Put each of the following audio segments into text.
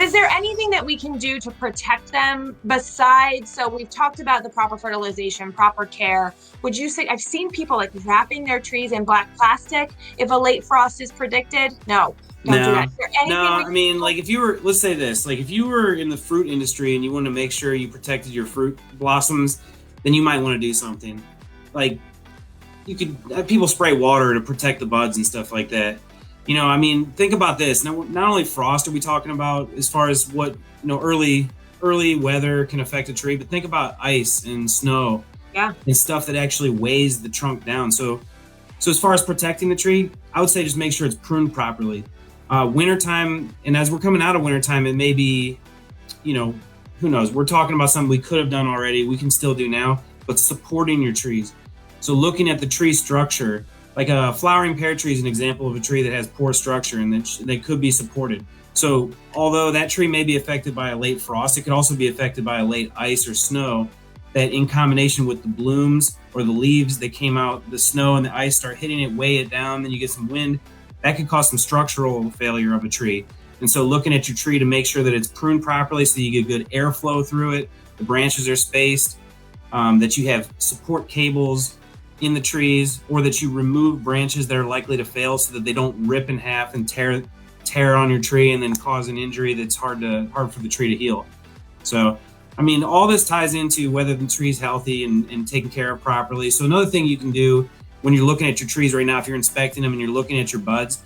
is there anything that we can do to protect them besides, so we've talked about the proper fertilization, proper care. Would you say, I've seen people like wrapping their trees in black plastic if a late frost is predicted? No, don't do that. No, Is there no. anything we I can mean, do? like if you were, let's say this, like if you were in the fruit industry and you want to make sure you protected your fruit blossoms, then you might want to do something. Like you could people spray water to protect the buds and stuff like that. I mean, think about this. Not only frost are we talking about as far as what early weather can affect a tree, but think about ice and snow Yeah. and stuff that actually weighs the trunk down. So as far as protecting the tree, I would say just make sure it's pruned properly. Wintertime, and as we're coming out of wintertime, it may be, who knows? We're talking about something we could have done already. We can still do now, but supporting your trees. So looking at the tree structure, like a flowering pear tree is an example of a tree that has poor structure and that they could be supported. So although that tree may be affected by a late frost, it could also be affected by a late ice or snow that in combination with the blooms or the leaves that came out, the snow and the ice start hitting it, weigh it down, then you get some wind. That could cause some structural failure of a tree. And so looking at your tree to make sure that it's pruned properly so you get good airflow through it, the branches are spaced, that you have support cables in the trees, or that you remove branches that are likely to fail so that they don't rip in half and tear on your tree and then cause an injury that's hard for the tree to heal. So I mean, all this ties into whether the tree's healthy and taken care of properly. So another thing you can do when you're looking at your trees right now, if you're inspecting them and you're looking at your buds,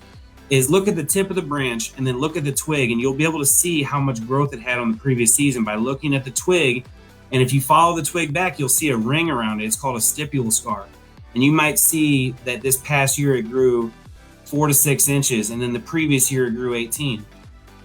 is look at the tip of the branch and then look at the twig, and you'll be able to see how much growth it had on the previous season by looking at the twig. And if you follow the twig back, you'll see a ring around it. It's called a stipule scar. And you might see that this past year it grew 4 to 6 inches, and then the previous year it grew 18.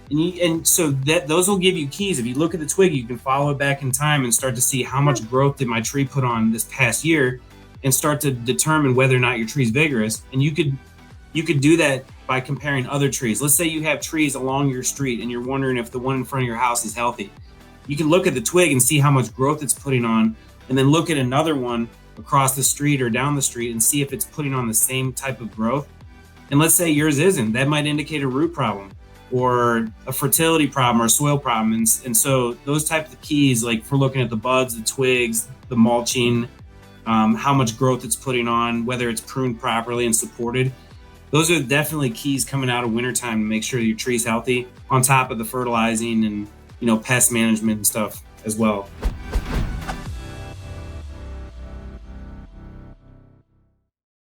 And so that those will give you keys. If you look at the twig, you can follow it back in time and start to see how much growth did my tree put on this past year, and start to determine whether or not your tree's vigorous. And you could do that by comparing other trees. Let's say you have trees along your street and you're wondering if the one in front of your house is healthy. You can look at the twig and see how much growth it's putting on, and then look at another one across the street or down the street and see if it's putting on the same type of growth. And let's say yours isn't. That might indicate a root problem or a fertility problem or a soil problem. And so those types of keys, like for looking at the buds, the twigs, the mulching, how much growth it's putting on, whether it's pruned properly and supported, those are definitely keys coming out of wintertime to make sure your tree's healthy, on top of the fertilizing and pest management and stuff as well.